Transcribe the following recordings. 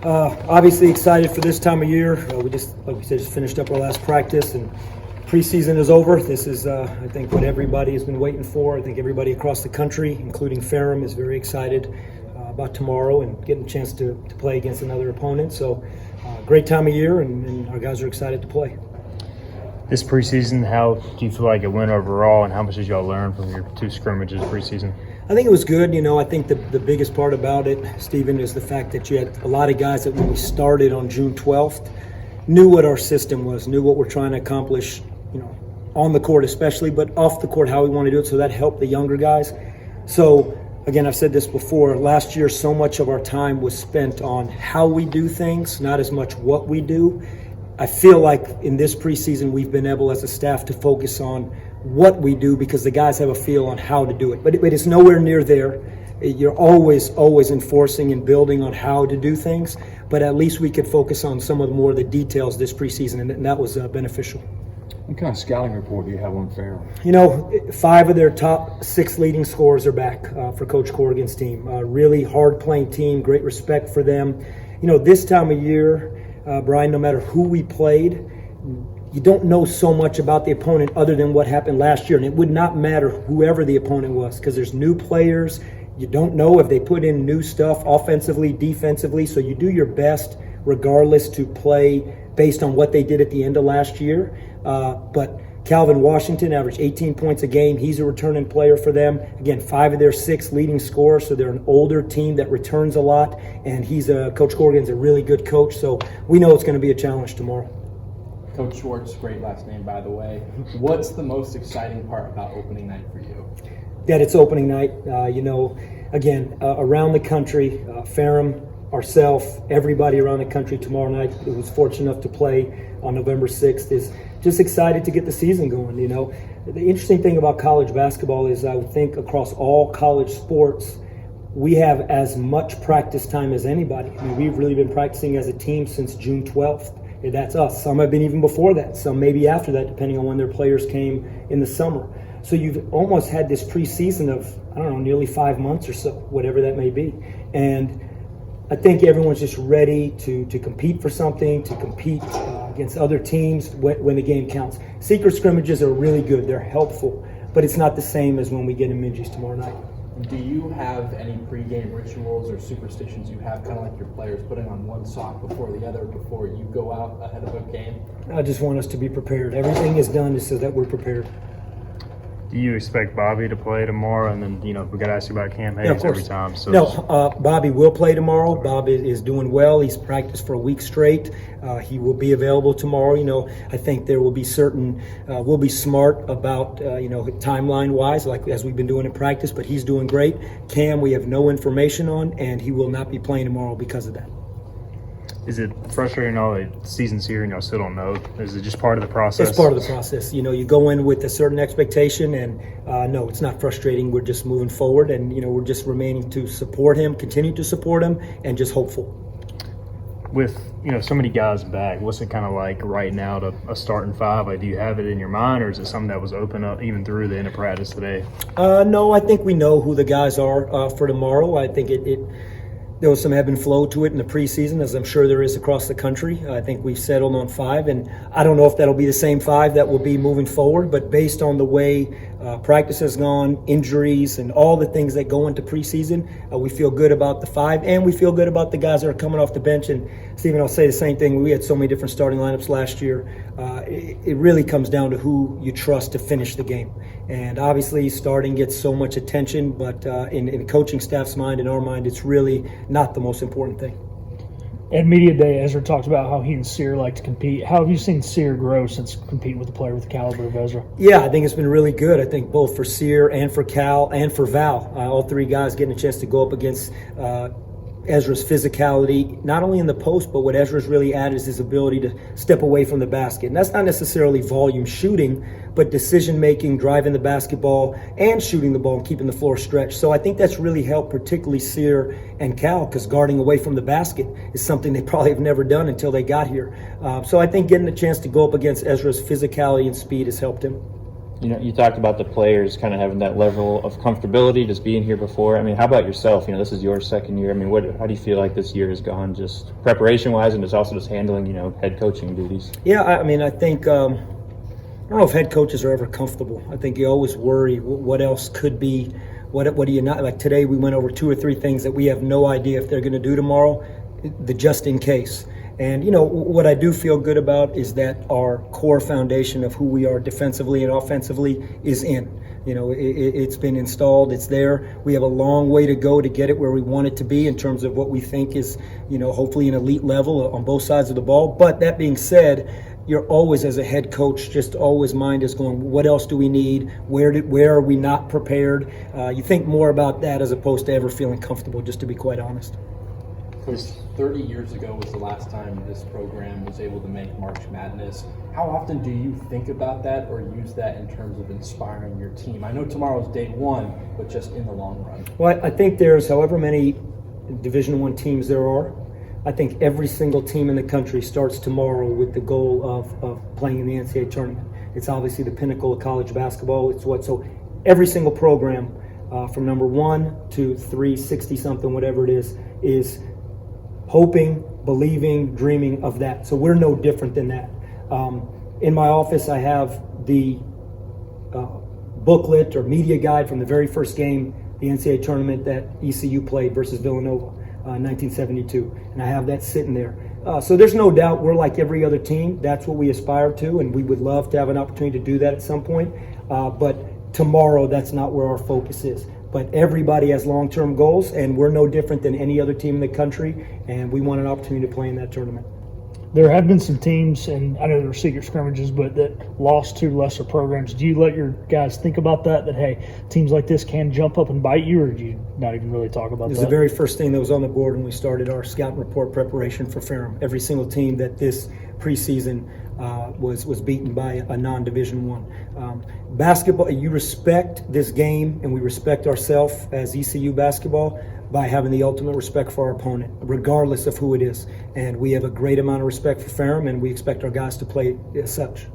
Obviously excited for this time of year. We just, like we said, just finished up our last practice and preseason is over. This is, I think, what everybody has been waiting for. I think everybody across the country, including Ferrum, is very excited about tomorrow and getting a chance to play against another opponent. So, great time of year, and our guys are excited to play. This preseason, how do you feel like it went overall, and how much did y'all learn from your two scrimmages preseason? I think it was good. I think the biggest part about it, Stephen, is the fact that you had a lot of guys that when we started on June 12th knew what our system was, knew what we're trying to accomplish, on the court especially, but off the court how we want to do it. So that helped the younger guys. So, again, I've said this before, last year so much of our time was spent on how we do things, not as much what we do. I feel like in this preseason we've been able as a staff to focus on what we do because the guys have a feel on how to do it. But it's nowhere near there. You're always enforcing and building on how to do things, but at least we could focus on some of the more of the details this preseason, and that was beneficial. What kind of scouting report do you have on Ferrum? 5 of their top 6 leading scorers are back for Coach Corrigan's team. Really hard-playing team, great respect for them. This time of year, Brian, no matter who we played, you don't know so much about the opponent other than what happened last year. And it would not matter whoever the opponent was because there's new players. You don't know if they put in new stuff offensively, defensively. So you do your best regardless to play based on what they did at the end of last year. But Calvin Washington averaged 18 points a game. He's a returning player for them. Again, 5 of their 6 leading scorers, so they're an older team that returns a lot. And Coach Corrigan's a really good coach, so we know it's going to be a challenge tomorrow. Coach Schwartz, great last name, by the way. What's the most exciting part about opening night for you? That it's opening night. Again, around the country, Ferrum, ourselves, everybody around the country tomorrow night who was fortunate enough to play on November 6th is just excited to get the season going. The interesting thing about college basketball is I would think across all college sports, we have as much practice time as anybody. We've really been practicing as a team since June 12th. That's us. Some have been even before that. Some maybe after that, depending on when their players came in the summer. So you've almost had this preseason of, nearly 5 months or so, whatever that may be. And I think everyone's just ready to compete for something, to compete against other teams when the game counts. Secret scrimmages are really good. They're helpful. But it's not the same as when we get in Minji's tomorrow night. Do you have any pregame rituals or superstitions you have, kind of like your players putting on one sock before the other before you go out ahead of a game? I just want us to be prepared. Everything is done so that we're prepared. Do you expect Bobby to play tomorrow? And then, we got to ask you about Cam Hayes every time. So no, Bobby will play tomorrow. Bobby is doing well. He's practiced for a week straight. He will be available tomorrow. I think there will be we'll be smart about, timeline-wise, like as we've been doing in practice, but he's doing great. Cam, we have no information on, and he will not be playing tomorrow because of that. Is it frustrating all the season's here and y'all still don't know? Is it just part of the process? It's part of the process. You go in with a certain expectation, and no, it's not frustrating. We're just moving forward, and we're just remaining to support him, continue to support him, and just hopeful. With so many guys back, what's it kind of like right now to a starting 5? Like, do you have it in your mind, or is it something that was open up even through the end of practice today? No, I think we know who the guys are for tomorrow. I think there was some ebb and flow to it in the preseason, as I'm sure there is across the country. I think we've settled on 5, and I don't know if that'll be the same 5 that will be moving forward, but based on the way practice has gone, injuries, and all the things that go into preseason, we feel good about the 5, and we feel good about the guys that are coming off the bench. And, Stephen, I'll say the same thing. We had so many different starting lineups last year. It really comes down to who you trust to finish the game. And obviously starting gets so much attention, but in the coaching staff's mind, in our mind, it's really not the most important thing. At Media Day, Ezra talked about how he and Sear like to compete. How have you seen Sear grow since competing with a player with the caliber of Ezra? Yeah, I think it's been really good. I think both for Sear and for Cal and for Val, all 3 guys getting a chance to go up against Ezra's physicality, not only in the post, but what Ezra's really added is his ability to step away from the basket. And that's not necessarily volume shooting, but decision-making, driving the basketball, and shooting the ball and keeping the floor stretched. So I think that's really helped, particularly Sear and Cal, because guarding away from the basket is something they probably have never done until they got here. So I think getting a chance to go up against Ezra's physicality and speed has helped him. You know, you talked about the players kind of having that level of comfortability, just being here before. I mean, how about yourself? You know, this is your second year. I mean, how do you feel like this year has gone, just preparation-wise, and just also just handling, you know, head coaching duties? Yeah, I mean, I think I don't know if head coaches are ever comfortable. I think you always worry what else could be. What do you not like? Today we went over 2 or 3 things that we have no idea if they're going to do tomorrow. The just in case. And, you know, what I do feel good about is that our core foundation of who we are defensively and offensively is in. You know, it's been installed. It's there. We have a long way to go to get it where we want it to be in terms of what we think is, you know, hopefully an elite level on both sides of the ball. But that being said, you're always, as a head coach, just always mind is going, what else do we need? Where are we not prepared? You think more about that as opposed to ever feeling comfortable, just to be quite honest. Coach, 30 years ago was the last time this program was able to make March Madness. How often do you think about that or use that in terms of inspiring your team? I know tomorrow's day one, but just in the long run. Well, I think there's however many Division I teams there are. I think every single team in the country starts tomorrow with the goal of playing in the NCAA tournament. It's obviously the pinnacle of college basketball. So every single program from number 1 to 360 something, whatever it is hoping, believing, dreaming of that. So we're no different than that. In my office, I have the booklet or media guide from the very first game, the NCAA tournament that ECU played versus Villanova in 1972. And I have that sitting there. So there's no doubt we're like every other team. That's what we aspire to, and we would love to have an opportunity to do that at some point. But tomorrow, that's not where our focus is. But everybody has long-term goals, and we're no different than any other team in the country, and we want an opportunity to play in that tournament. There have been some teams, and I know there were secret scrimmages, but that lost to lesser programs. Do you let your guys think about that, hey, teams like this can jump up and bite you, or do you not even really talk about It was that? the very first thing that was on the board when we started our scout report preparation for Ferrum. Every single team that this preseason was beaten by a non-Division I. Basketball, you respect this game, and we respect ourselves as ECU basketball by having the ultimate respect for our opponent, regardless of who it is. And we have a great amount of respect for Ferrum, and we expect our guys to play as such.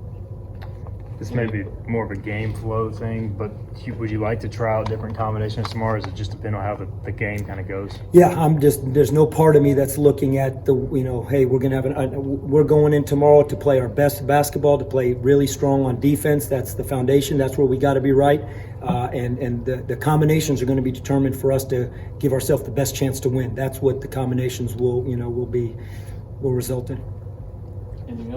This may be more of a game flow thing, but would you like to try out different combinations tomorrow, or does it just depend on how the game kind of goes? Yeah, there's no part of me that's looking at hey, we're going to have we're going in tomorrow to play our best basketball, to play really strong on defense. That's the foundation. That's where we got to be right. And the combinations are going to be determined for us to give ourselves the best chance to win. That's what the combinations will result in. Anything else?